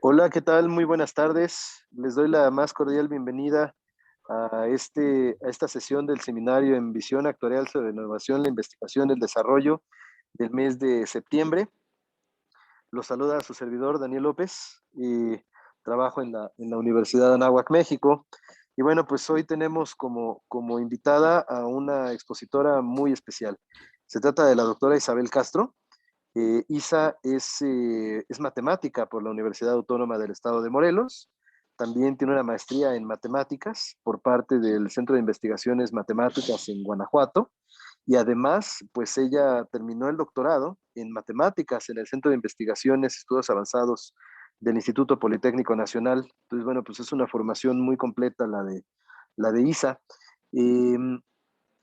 Hola, ¿qué tal? Muy buenas tardes. Les doy la más cordial bienvenida a esta sesión del seminario en Visión Actuarial sobre la Innovación, la Investigación y el Desarrollo del mes de septiembre. Los saluda su servidor Daniel López y trabajo en la Universidad de Anáhuac, México. Y bueno, pues hoy tenemos como invitada a una expositora muy especial. Se trata de la doctora Isabel Castro. Isa es matemática por la Universidad Autónoma del Estado de Morelos. También tiene una maestría en matemáticas por parte del Centro de Investigaciones Matemáticas en Guanajuato. Y además, pues ella terminó el doctorado en matemáticas en el Centro de Investigaciones Estudios Avanzados del Instituto Politécnico Nacional. Entonces, bueno, pues es una formación muy completa la de Isa. Eh,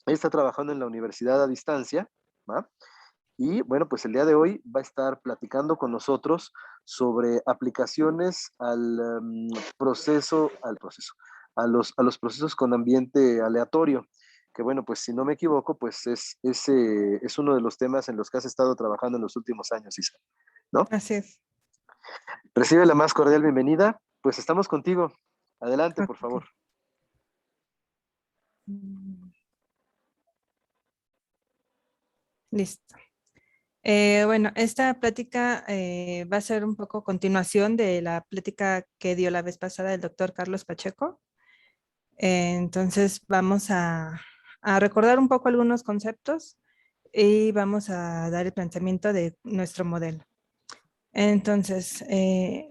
Ella está trabajando en la universidad a distancia, ¿va? Y bueno, pues el día de hoy va a estar platicando con nosotros sobre aplicaciones a los procesos con ambiente aleatorio, que bueno, pues si no me equivoco, pues es uno de los temas en los que has estado trabajando en los últimos años, Isa, ¿no? Así es. Recibe la más cordial bienvenida, pues estamos contigo. Adelante, por Ok. favor. Listo. Bueno, esta plática va a ser un poco continuación de la plática que dio la vez pasada el doctor Carlos Pacheco. Entonces vamos a recordar un poco algunos conceptos y vamos a dar el planteamiento de nuestro modelo. Entonces,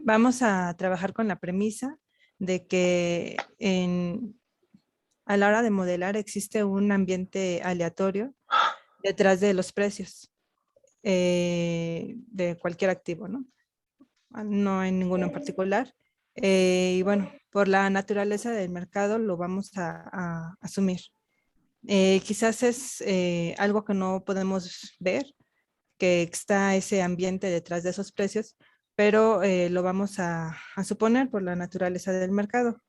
vamos a trabajar con la premisa de que a la hora de modelar existe un ambiente aleatorio detrás de los precios de cualquier activo, ¿no? No hay ninguno en particular. Y bueno, por la naturaleza del mercado lo vamos a asumir. Quizás es algo que no podemos ver, que está ese ambiente detrás de esos precios, pero lo vamos a suponer por la naturaleza del mercado.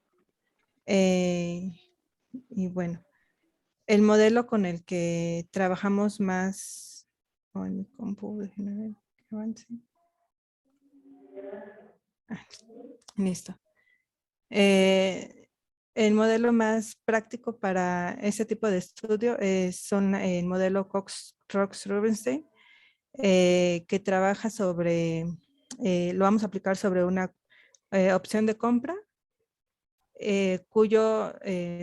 Eh, y bueno, el modelo con el que trabajamos más, oh, en mi compu, déjenme ver que avance. Ah, listo. El modelo más práctico para ese tipo de estudio son el modelo Cox-Rubinstein, que trabaja sobre, lo vamos a aplicar sobre una opción de compra, cuyo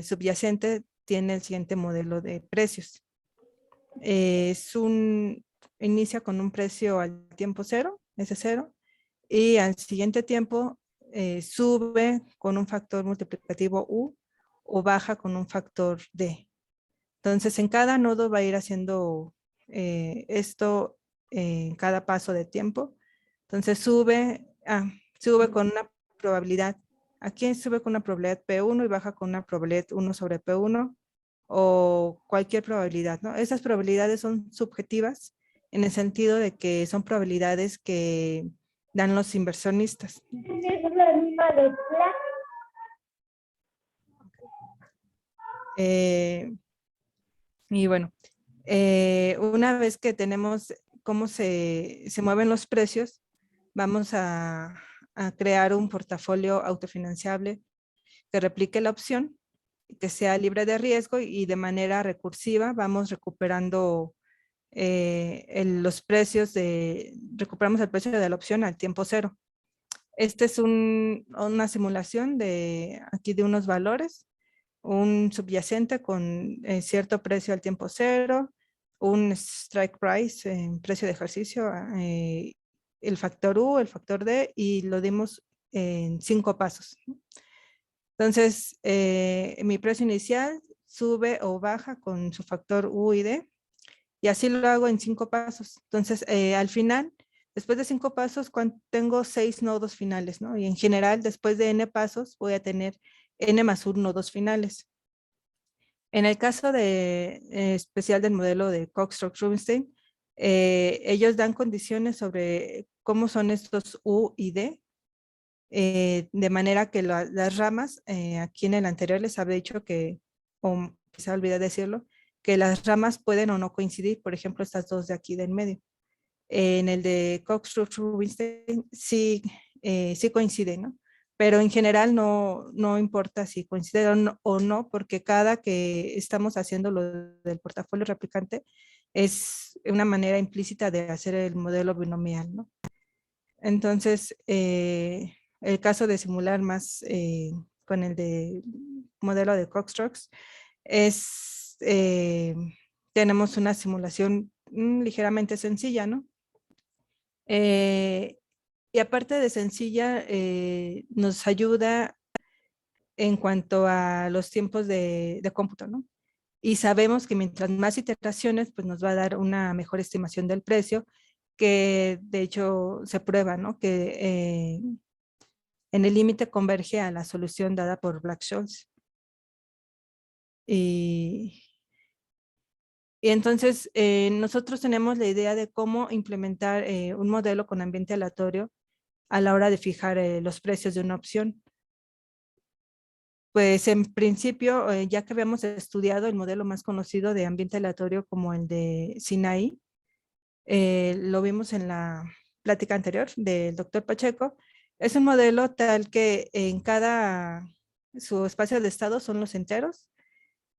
subyacente tiene el siguiente modelo de precios. Inicia con un precio al tiempo cero, ese cero, y al siguiente tiempo sube con un factor multiplicativo U o baja con un factor D. Entonces, en cada nodo va a ir haciendo esto en cada paso de tiempo. Entonces, sube con una probabilidad. Aquí sube con una probabilidad P1 y baja con una probabilidad 1 sobre P1 o cualquier probabilidad, ¿no? Esas probabilidades son subjetivas en el sentido de que son probabilidades que dan los inversionistas. Y bueno, una vez que tenemos cómo se mueven los precios, vamos a crear un portafolio autofinanciable que replique la opción, que sea libre de riesgo y de manera recursiva vamos recuperando los precios recuperamos el precio de la opción al tiempo cero. Este es una simulación aquí de unos valores, un subyacente con cierto precio al tiempo cero, un strike price en precio de ejercicio, el factor U, el factor D, y lo dimos en 5 pasos. Entonces, mi precio inicial sube o baja con su factor U y D, y así lo hago en 5 pasos. Entonces, al final, después de 5 pasos, tengo 6 nodos finales, ¿no? Y en general, después de n pasos, voy a tener n más 1 nodos finales. En el caso especial del modelo de Cox-Rubinstein, ellos dan condiciones sobre cómo son estos U y D, de manera que las ramas, aquí en el anterior les había dicho o quizá olvidé decirlo, que las ramas pueden o no coincidir, por ejemplo, estas dos de aquí del medio. En el de Cox-Rubinstein sí, sí coincide, ¿no? Pero en general no importa si coincide o no, porque cada que estamos haciendo lo del portafolio replicante es una manera implícita de hacer el modelo binomial, ¿no? Entonces, el caso de simular más con el de modelo de Cox-Rux es, tenemos una simulación ligeramente sencilla, ¿no? Y aparte de sencilla, nos ayuda en cuanto a los tiempos de cómputo, ¿no? Y sabemos que mientras más iteraciones, pues nos va a dar una mejor estimación del precio, que de hecho se prueba, ¿no? Que en el límite converge a la solución dada por Black-Scholes. Y, y entonces nosotros tenemos la idea de cómo implementar un modelo con ambiente aleatorio a la hora de fijar los precios de una opción. Pues en principio, ya que habíamos estudiado el modelo más conocido de ambiente aleatorio como el de Sinai, lo vimos en la plática anterior del doctor Pacheco, es un modelo tal que en su espacio de estado son los enteros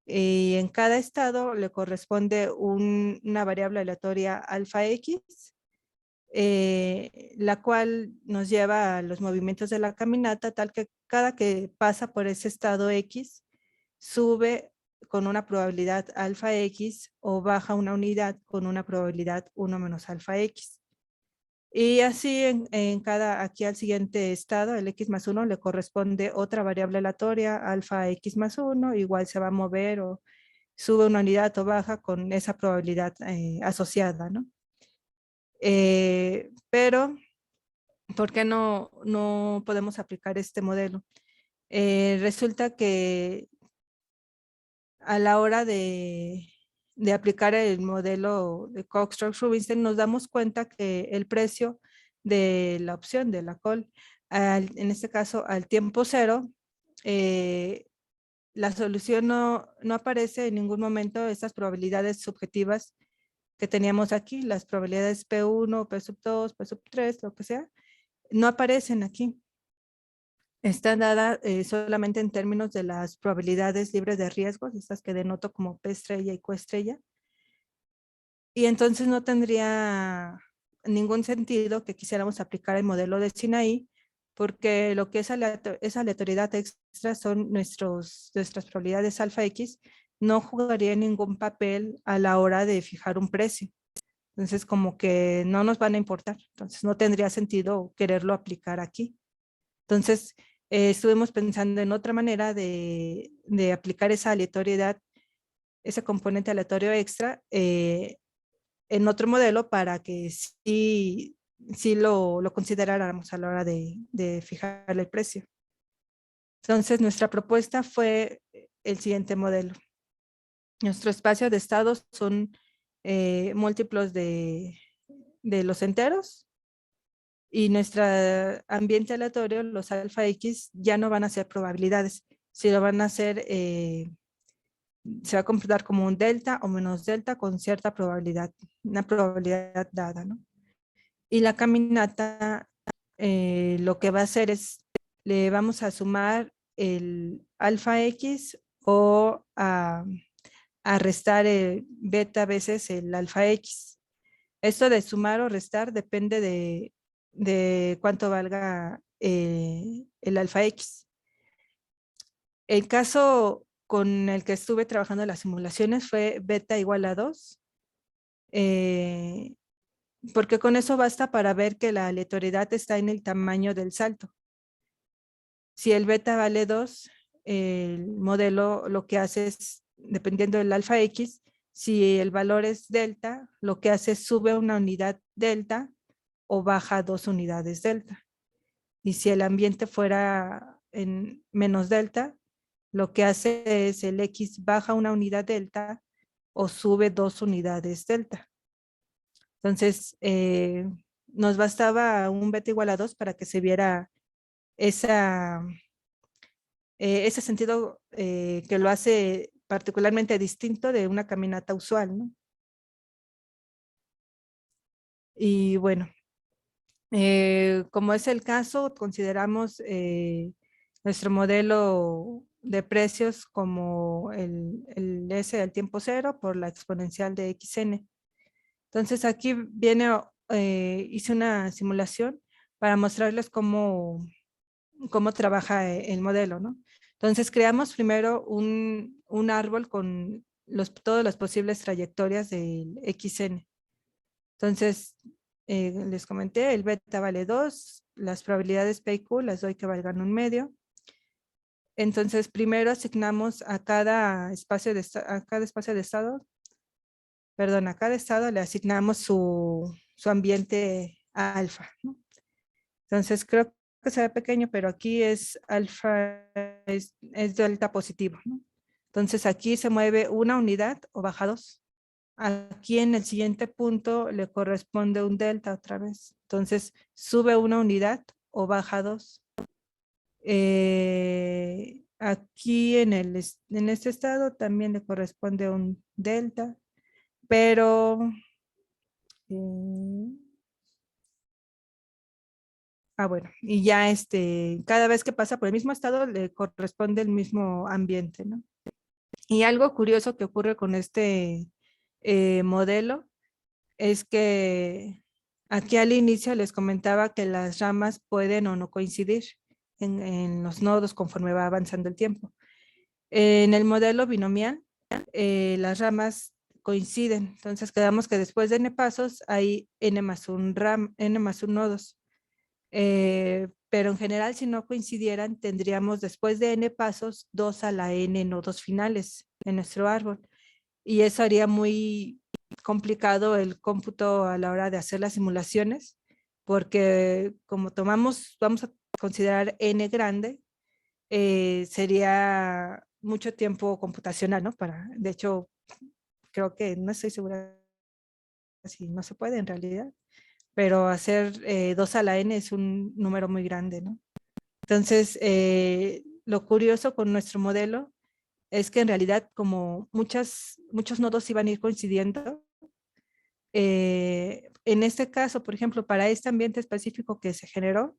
y en cada estado le corresponde una variable aleatoria alfa X, la cual nos lleva a los movimientos de la caminata, tal que cada que pasa por ese estado X, sube con una probabilidad alfa X o baja una unidad con una probabilidad 1 menos alfa X. Y así aquí al siguiente estado, el X más 1, le corresponde otra variable aleatoria, alfa X más 1, igual se va a mover o sube una unidad o baja con esa probabilidad asociada, ¿no? Pero, ¿por qué no podemos aplicar este modelo? Resulta que a la hora de aplicar el modelo de Cox-Rubinstein nos damos cuenta que el precio de la opción de la call, en este caso al tiempo cero, la solución no aparece en ningún momento estas probabilidades subjetivas que teníamos aquí, las probabilidades P1, P sub 2, P sub 3, lo que sea, no aparecen aquí. Está dada solamente en términos de las probabilidades libres de riesgos, estas que denoto como P estrella y Q estrella. Y entonces no tendría ningún sentido que quisiéramos aplicar el modelo de Sinai, porque lo que es esa aleatoriedad extra son nuestras probabilidades alfa X, no jugaría ningún papel a la hora de fijar un precio. Entonces como que no nos van a importar, entonces no tendría sentido quererlo aplicar aquí. Entonces estuvimos pensando en otra manera de aplicar esa aleatoriedad, ese componente aleatorio extra en otro modelo para que sí lo consideráramos a la hora de fijar el precio. Entonces nuestra propuesta fue el siguiente modelo. Nuestro espacio de estados son múltiplos de los enteros y nuestro ambiente aleatorio, los alfa X, ya no van a ser probabilidades, sino van a ser, se va a computar como un delta o menos delta con cierta probabilidad, una probabilidad dada, ¿no? Y la caminata lo que va a hacer es, le vamos a sumar el alfa X o a restar beta veces el alfa X. Esto de sumar o restar depende de cuánto valga el alfa X. El caso con el que estuve trabajando en las simulaciones fue beta igual a 2, porque con eso basta para ver que la aleatoriedad está en el tamaño del salto. Si el beta vale 2, el modelo lo que hace es, dependiendo del alfa X, si el valor es delta, lo que hace es sube una unidad delta o baja 2 unidades delta. Y si el ambiente fuera en menos delta, lo que hace es el X baja una unidad delta o sube 2 unidades delta. Entonces, nos bastaba un beta igual a 2 para que se viera ese sentido que lo hace particularmente distinto de una caminata usual, ¿no? Y bueno, como es el caso, consideramos nuestro modelo de precios como el S del tiempo cero por la exponencial de XN. Entonces aquí viene, hice una simulación para mostrarles cómo trabaja el modelo, ¿no? Entonces creamos primero un árbol con todas las posibles trayectorias del XN. Entonces, les comenté, el beta vale 2, las probabilidades P y Q las doy que valgan 1/2. Entonces, primero asignamos a cada espacio de estado, perdón, a cada estado le asignamos su ambiente alfa, ¿no? Entonces, creo que se ve pequeño, pero aquí es alfa, es delta positivo, ¿no? Entonces, aquí se mueve una unidad o baja 2. Aquí en el siguiente punto le corresponde un delta otra vez. Entonces, sube una unidad o baja 2. Aquí en este estado también le corresponde un delta, pero eh, bueno, y ya cada vez que pasa por el mismo estado le corresponde el mismo ambiente, ¿no? Y algo curioso que ocurre con este modelo es que aquí al inicio les comentaba que las ramas pueden o no coincidir en los nodos conforme va avanzando el tiempo. En el modelo binomial, las ramas coinciden. Entonces quedamos que después de n pasos hay n más 1 nodos. Pero en general, si no coincidieran, tendríamos después de n pasos 2 a la n nodos finales en nuestro árbol. Y eso haría muy complicado el cómputo a la hora de hacer las simulaciones, porque como vamos a considerar n grande, sería mucho tiempo computacional, ¿no? De hecho, creo que no estoy segura si no se puede en realidad, pero hacer 2 a la n es un número muy grande, ¿no? Entonces, lo curioso con nuestro modelo es que en realidad como muchos nodos iban a ir coincidiendo, en este caso, por ejemplo, para este ambiente específico que se generó,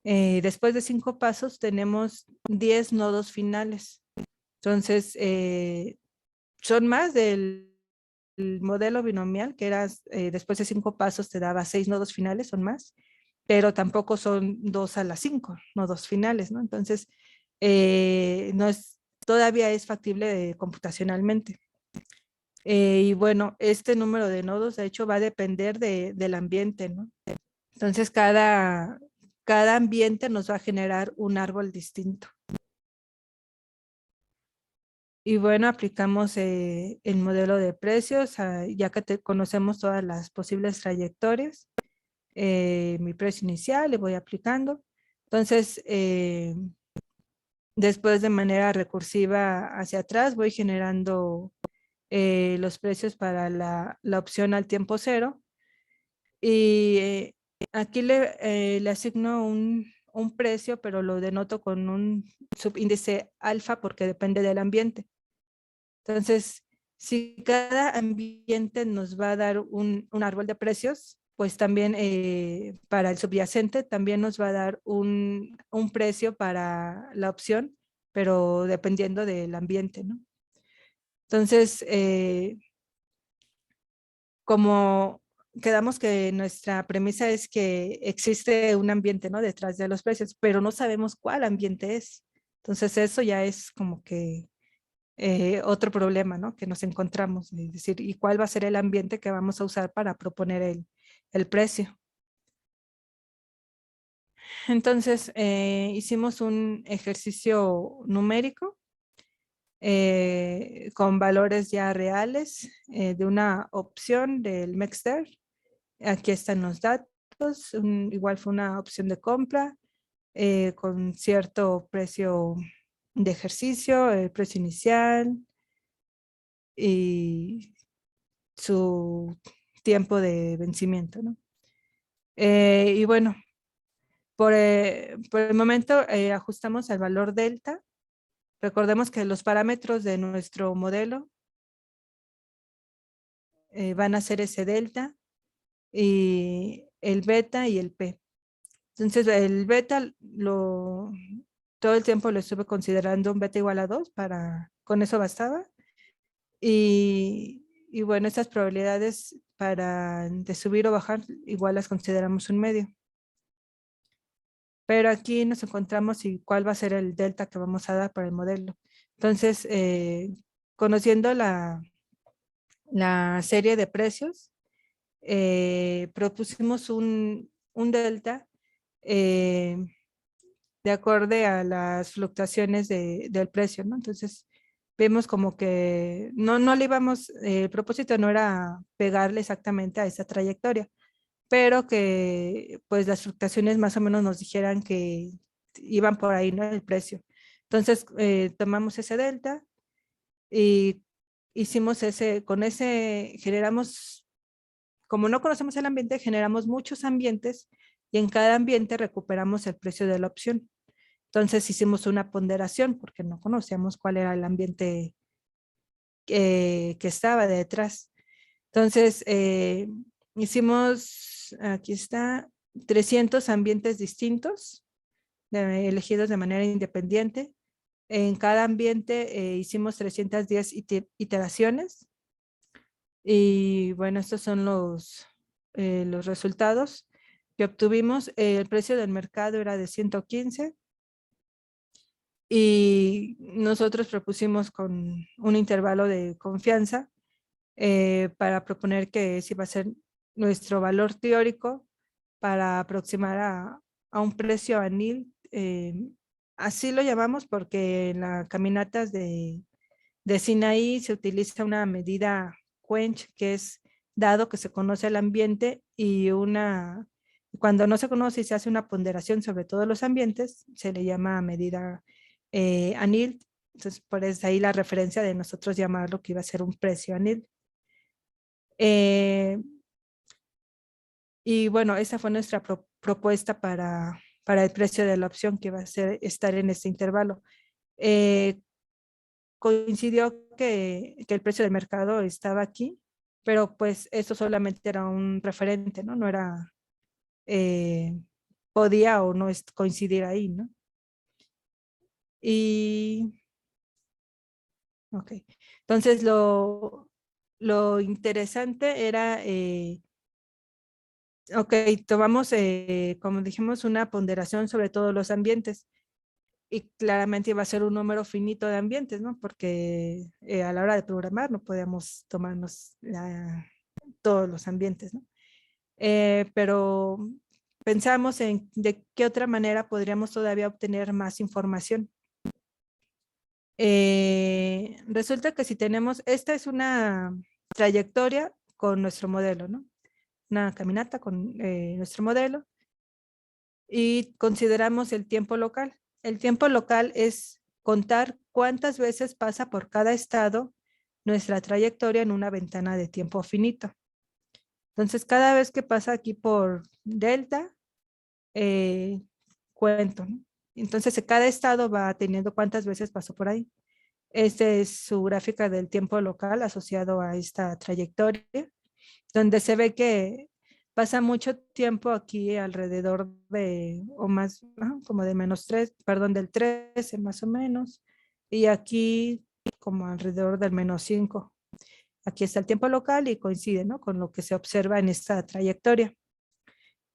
después de 5 pasos tenemos 10 nodos finales. Entonces, son más del modelo binomial, que era después de 5 pasos te daba 6 nodos finales, son más, pero tampoco son 2 a las 5 nodos finales, ¿no? Entonces, todavía es factible computacionalmente. Y bueno, este número de nodos, de hecho, va a depender del ambiente, ¿no? Entonces, cada ambiente nos va a generar un árbol distinto. Y bueno, aplicamos el modelo de precios, ya que conocemos todas las posibles trayectorias. Mi precio inicial le voy aplicando. Entonces, después de manera recursiva hacia atrás, voy generando los precios para la opción al tiempo cero. Y aquí le asigno un precio, pero lo denoto con un subíndice alfa porque depende del ambiente. Entonces, si cada ambiente nos va a dar un árbol de precios, pues también para el subyacente también nos va a dar un precio para la opción, pero dependiendo del ambiente, ¿no? Entonces, como quedamos que nuestra premisa es que existe un ambiente, ¿no? Detrás de los precios, pero no sabemos cuál ambiente es. Entonces, eso ya es como que otro problema, ¿no? Que nos encontramos, es decir, ¿y cuál va a ser el ambiente que vamos a usar para proponer el precio? Entonces, hicimos un ejercicio numérico con valores ya reales de una opción del Mexter. Aquí están los datos, igual fue una opción de compra con cierto precio de ejercicio, el precio inicial y su tiempo de vencimiento, ¿no? Y bueno, por el momento ajustamos al valor delta. Recordemos que los parámetros de nuestro modelo van a ser ese delta. y el beta y el P. Entonces el beta todo el tiempo lo estuve considerando un beta igual a 2, con eso bastaba. Y bueno, estas probabilidades de subir o bajar igual las consideramos un medio. Pero aquí nos encontramos y cuál va a ser el delta que vamos a dar para el modelo. Entonces, conociendo la serie de precios, propusimos un delta eh, de acorde a las fluctuaciones del precio, ¿no? Entonces, vemos como que no le íbamos, el propósito no era pegarle exactamente a esa trayectoria, pero que pues las fluctuaciones más o menos nos dijeran que iban por ahí, ¿no? El precio. Entonces, tomamos ese delta y hicimos con ese generamos, como no conocemos el ambiente, generamos muchos ambientes y en cada ambiente recuperamos el precio de la opción. Entonces hicimos una ponderación porque no conocíamos cuál era el ambiente que estaba detrás. Entonces hicimos, aquí está, 300 ambientes distintos, elegidos de manera independiente. En cada ambiente hicimos 310 iteraciones. Y bueno, estos son los resultados que obtuvimos. El precio del mercado era de 115 y nosotros propusimos con un intervalo de confianza para proponer que ese iba a ser nuestro valor teórico para aproximar a un precio anil. Así lo llamamos porque en las caminatas de Sinaí se utiliza una medida quench, que es dado que se conoce el ambiente y cuando no se conoce y se hace una ponderación sobre todos los ambientes, se le llama medida anil. Entonces, por eso ahí la referencia de nosotros llamarlo que iba a ser un precio anil. Eh, y bueno, esa fue nuestra propuesta para el precio de la opción que va a ser estar en este intervalo. Eh, Coincidió que el precio del mercado estaba aquí, pero pues eso solamente era un referente, ¿no? No era, eh, podía o no coincidir ahí, ¿no? Y, ok. Entonces lo interesante era, ok, tomamos, como dijimos, una ponderación sobre todos los ambientes. Y claramente iba a ser un número finito de ambientes, ¿no? Porque a la hora de programar no podíamos tomarnos todos los ambientes, ¿no? Pero pensamos en de qué otra manera podríamos todavía obtener más información. Resulta que si tenemos, esta es una trayectoria con nuestro modelo, ¿no? Una caminata con nuestro modelo y consideramos el tiempo local. El tiempo local es contar cuántas veces pasa por cada estado nuestra trayectoria en una ventana de tiempo finito. Entonces, cada vez que pasa aquí por delta, cuento, ¿no? Entonces, cada estado va teniendo cuántas veces pasó por ahí. Esta es su gráfica del tiempo local asociado a esta trayectoria, donde se ve que pasa mucho tiempo aquí alrededor de, o más, como de -3, perdón, del 13 más o menos, y aquí como alrededor del -5. Aquí está el tiempo local y coincide, ¿no? Con lo que se observa en esta trayectoria.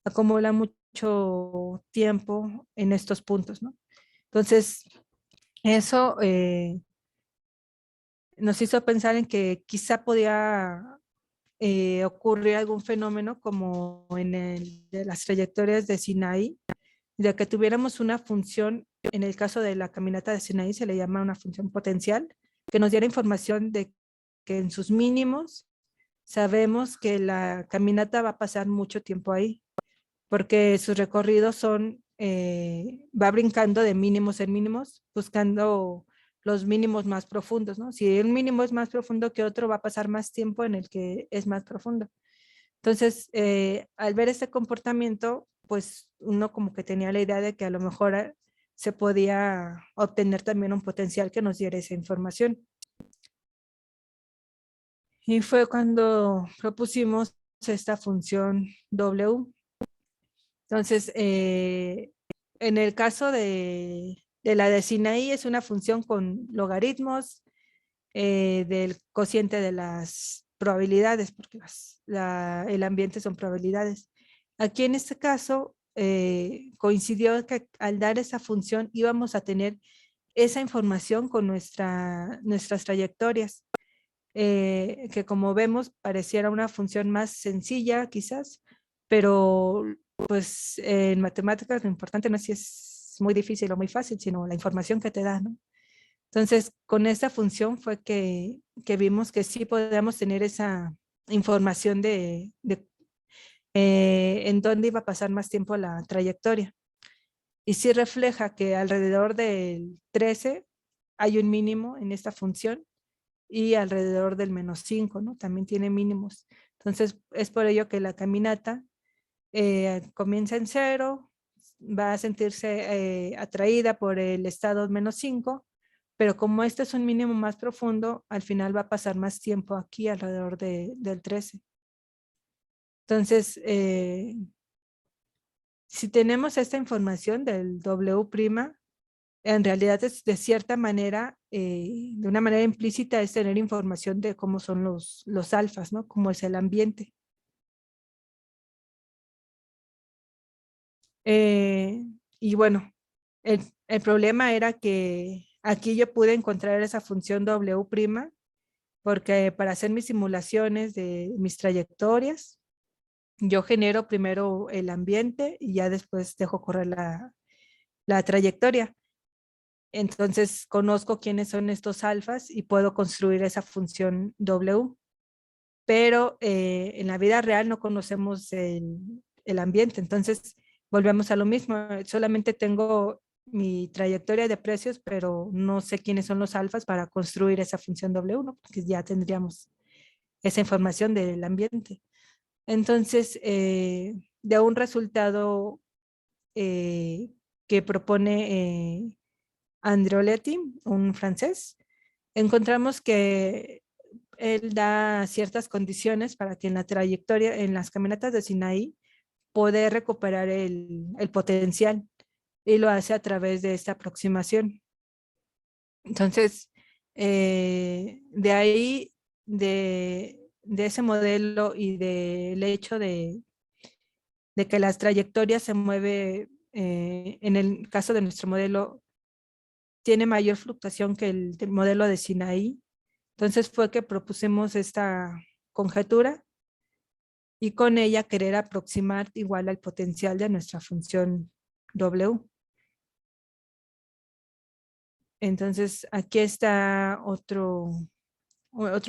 Acumula mucho tiempo en estos puntos, ¿no? Entonces, eso nos hizo pensar en que quizá podía ocurrir algún fenómeno como en el de las trayectorias de Sinaí, de que tuviéramos una función, en el caso de la caminata de Sinaí se le llama una función potencial, que nos diera información de que en sus mínimos sabemos que la caminata va a pasar mucho tiempo ahí, porque sus recorridos va brincando de mínimos en mínimos, buscando los mínimos más profundos, ¿no? Si un mínimo es más profundo que otro, va a pasar más tiempo en el que es más profundo. Entonces, al ver este comportamiento, pues uno como que tenía la idea de que a lo mejor se podía obtener también un potencial que nos diera esa información. Y fue cuando propusimos esta función W. Entonces, en el caso de la de Sinaí, es una función con logaritmos del cociente de las probabilidades, porque el ambiente son probabilidades. Aquí en este caso, coincidió que al dar esa función íbamos a tener esa información con nuestras trayectorias, que como vemos pareciera una función más sencilla quizás, pero pues en matemáticas lo importante no es si es muy difícil o muy fácil, sino la información que te da, ¿no? Entonces, con esta función fue que vimos que sí podíamos tener esa información de en dónde iba a pasar más tiempo la trayectoria. Y sí refleja que alrededor del 13 hay un mínimo en esta función y alrededor del -5, ¿no? También tiene mínimos. Entonces, es por ello que la caminata comienza en 0, va a sentirse atraída por el estado -5, pero como este es un mínimo más profundo, al final va a pasar más tiempo aquí alrededor del 13. Entonces, si tenemos esta información del W', en realidad es de cierta manera, de una manera implícita, es tener información de cómo son los alfas, ¿no? Cómo es el ambiente. Y bueno, el problema era que aquí yo pude encontrar esa función W', porque para hacer mis simulaciones de mis trayectorias, yo genero primero el ambiente y ya después dejo correr la trayectoria. Entonces conozco quiénes son estos alfas y puedo construir esa función W. Pero en la vida real no conocemos el ambiente. Entonces volvemos a lo mismo. Solamente tengo mi trayectoria de precios, pero no sé quiénes son los alfas para construir esa función W, ¿no? Porque ya tendríamos esa información del ambiente. Entonces, de un resultado eh, que propone Andreoletti, un francés, encontramos que él da ciertas condiciones para que en la trayectoria, en las caminatas de Sinaí, poder recuperar el potencial, y lo hace a través de esta aproximación. Entonces, de ahí, de ese modelo y del hecho de que las trayectorias se mueven, en el caso de nuestro modelo, tiene mayor fluctuación que el modelo de Sinaí. Entonces fue que propusimos esta conjetura y con ella querer aproximar igual al potencial de nuestra función W. Entonces aquí está otro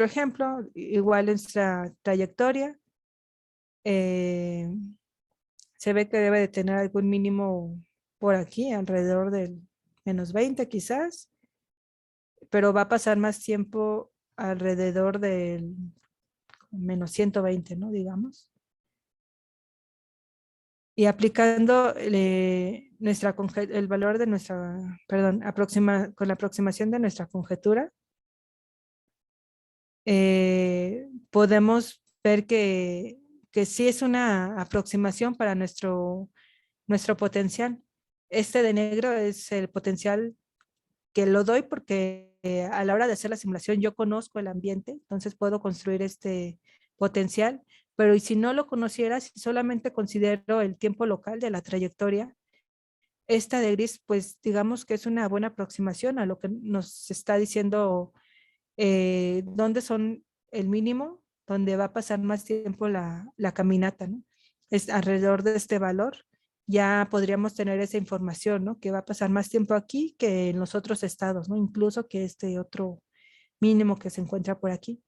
ejemplo, igual nuestra trayectoria. eh, Se ve que debe de tener algún mínimo por aquí, alrededor del -20 quizás, pero va a pasar más tiempo alrededor del -120, ¿no? Digamos. Y aplicando el valor de nuestra, perdón, con la aproximación de nuestra conjetura, podemos ver que sí es una aproximación para nuestro potencial. Este de negro es el potencial que lo doy porque a la hora de hacer la simulación yo conozco el ambiente, entonces puedo construir este potencial, pero y si no lo conociera, si solamente considero el tiempo local de la trayectoria, esta de gris, pues digamos que es una buena aproximación a lo que nos está diciendo, dónde son el mínimo, donde va a pasar más tiempo la caminata, ¿no? Es alrededor de este valor. Ya podríamos tener esa información, ¿no? Que va a pasar más tiempo aquí que en los otros estados, ¿no? Incluso que este otro mínimo que se encuentra por aquí.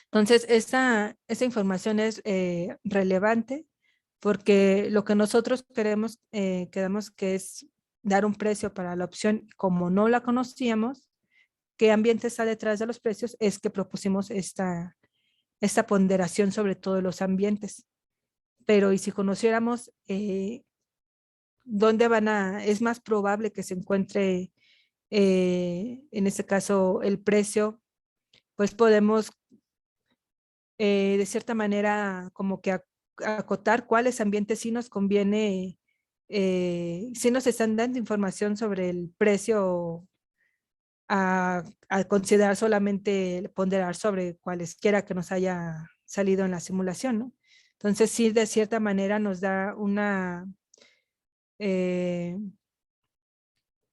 Entonces, esa información es relevante porque lo que nosotros queremos que es dar un precio para la opción, como no la conocíamos, qué ambiente está detrás de los precios, es que propusimos esta ponderación sobre todos los ambientes. Pero y si conociéramos dónde es más probable que se encuentre, en este caso, el precio, pues podemos de cierta manera como que acotar cuáles ambientes sí nos conviene, sí nos están dando información sobre el precio a considerar solamente ponderar sobre cualesquiera que nos haya salido en la simulación, ¿no? Entonces sí, de cierta manera nos da eh,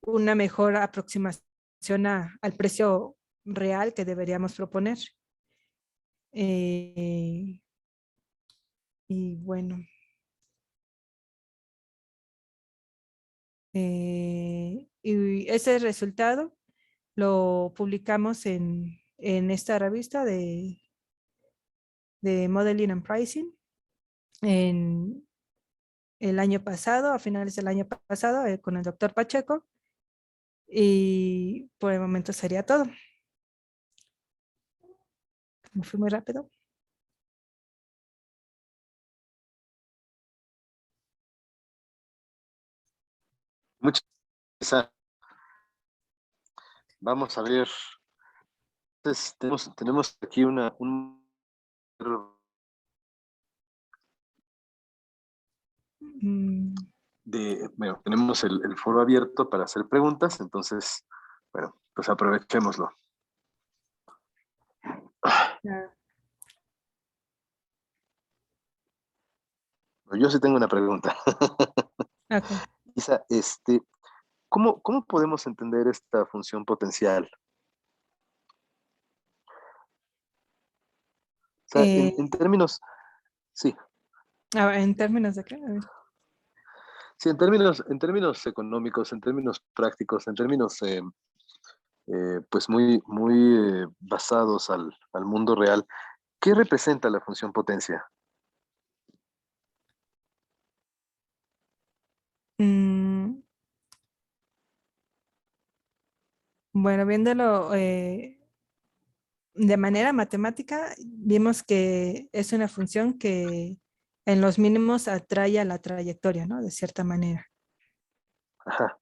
una mejor aproximación al precio real que deberíamos proponer. Eh, y bueno, y ese resultado lo publicamos en esta revista de Modeling and Pricing en el año pasado, a finales del año pasado, con el doctor Pacheco. Y por el momento sería todo. Me fui muy rápido. Muchas gracias. Vamos a ver. Entonces, tenemos aquí Mm, bueno, tenemos el foro abierto para hacer preguntas, entonces, bueno, pues aprovechémoslo. ya. Yo sí tengo una pregunta. Ok. Isa, ¿cómo podemos entender esta función potencial? O sea, Eh, en términos, sí, en términos de qué, a ver. sí, en términos económicos, en términos prácticos, en términos pues muy basados al mundo real, ¿qué representa la función potencia? Mm, bueno, viéndolo de manera matemática, vimos que es una función que en los mínimos atrae a la trayectoria, ¿no? De cierta manera. Ajá.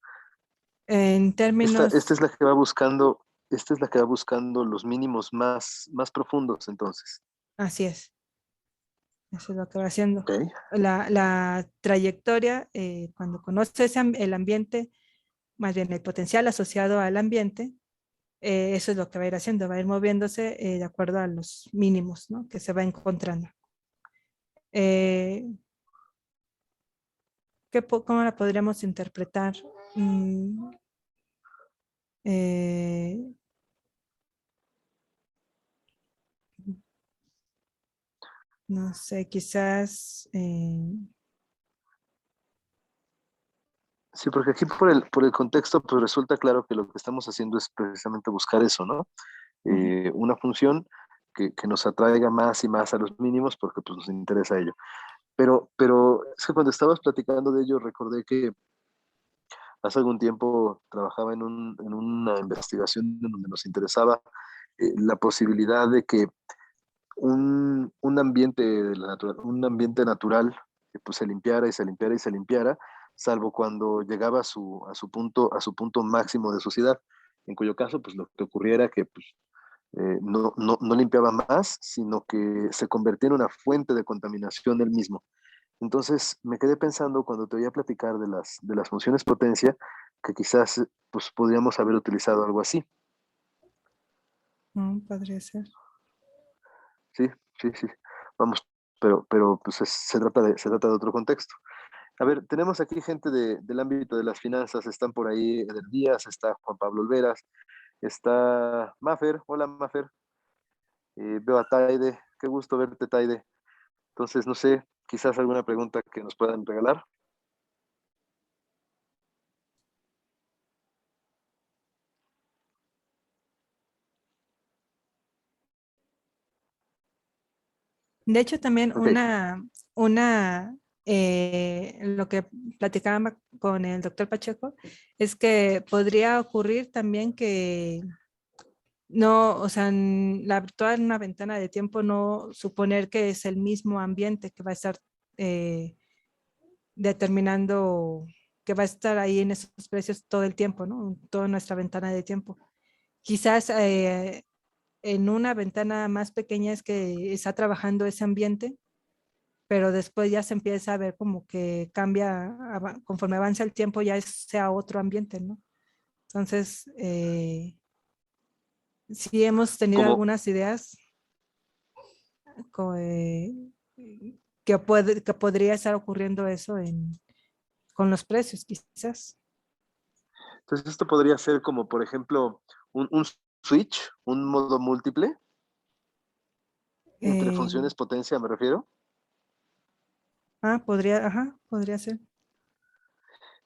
En Esta términos, es la que va buscando, esta es la que va buscando los mínimos más profundos, entonces. así es. Eso es lo que va haciendo. Ok. La trayectoria, cuando conoces el ambiente, más bien el potencial asociado al ambiente, eso es lo que va a ir haciendo, va a ir moviéndose de acuerdo a los mínimos, ¿no? Que se va encontrando. Eh, ¿Cómo la podríamos interpretar? Mm, eh, no sé, quizás, Sí, porque aquí por el contexto, pues resulta claro que lo que estamos haciendo es precisamente buscar eso, ¿no? ujú, Una función que nos atraiga más y más a los mínimos porque pues nos interesa ello. Pero es que cuando estabas platicando de ello, recordé que hace algún tiempo trabajaba en una investigación en donde nos interesaba la posibilidad de que un ambiente, un ambiente natural pues se limpiara y se limpiara y se limpiara, salvo cuando llegaba a su punto máximo de suciedad, en cuyo caso pues lo que ocurriera que pues, no limpiaba más, sino que se convertía en una fuente de contaminación del mismo. Entonces me quedé pensando cuando te oía platicar de las funciones potencia, que quizás pues, podríamos haber utilizado algo así. podría ser. Sí, sí, sí. Vamos, pero pues se trata de otro contexto. A ver, tenemos aquí gente del ámbito de las finanzas, están por ahí Eder Díaz, está Juan Pablo Olveras, está Mafer, hola Mafer, veo a Taide, qué gusto verte Taide. Entonces, no sé, quizás alguna pregunta que nos puedan regalar. De hecho, también Ok, lo que platicaba con el doctor Pacheco es que podría ocurrir también que no, o sea, toda una ventana de tiempo no suponer que es el mismo ambiente que va a estar eh, determinando, que va a estar ahí en esos precios todo el tiempo, ¿no? Toda nuestra ventana de tiempo. Quizás en una ventana más pequeña es que está trabajando ese ambiente, pero después ya se empieza a ver como que cambia, conforme avanza el tiempo ya sea otro ambiente, ¿no? Entonces, sí hemos tenido Como, algunas ideas que podría estar ocurriendo eso con los precios, quizás. entonces esto podría ser como, por ejemplo, un switch, un modo múltiple entre Eh, funciones potencia, me refiero. podría ser.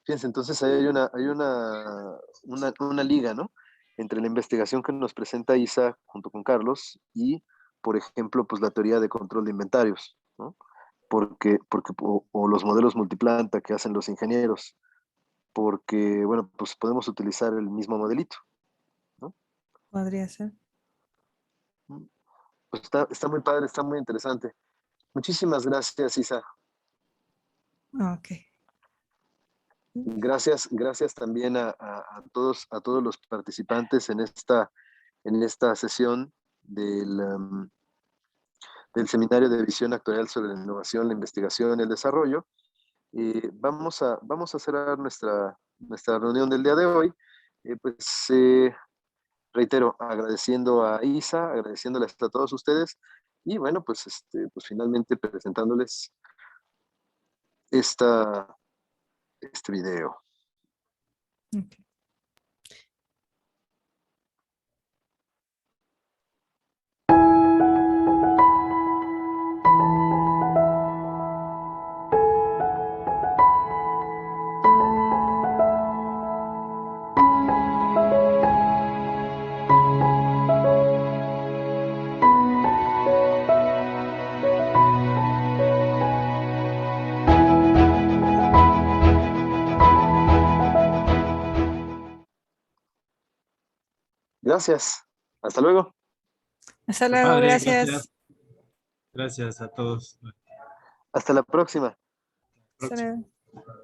Fíjense, entonces ahí hay una liga, ¿no? Entre la investigación que nos presenta Isa junto con Carlos y, por ejemplo, pues la teoría de control de inventarios, ¿no? O los modelos multiplanta que hacen los ingenieros, porque, bueno, pues podemos utilizar el mismo modelito, ¿no? Podría ser. Pues está muy padre, está muy interesante. Muchísimas gracias, Isa. Ok. Gracias también a todos los participantes en esta sesión del Seminario de Visión Actuarial sobre la Innovación, la Investigación y el Desarrollo. Vamos a cerrar nuestra reunión del día de hoy. Pues reitero, agradeciendo a Isa, agradeciéndoles a todos ustedes y bueno, pues finalmente presentándoles este video. Ok. Gracias. Hasta luego. Hasta Qué luego, padre, gracias. gracias. Gracias a todos. Hasta la próxima. Hasta Próximo. luego.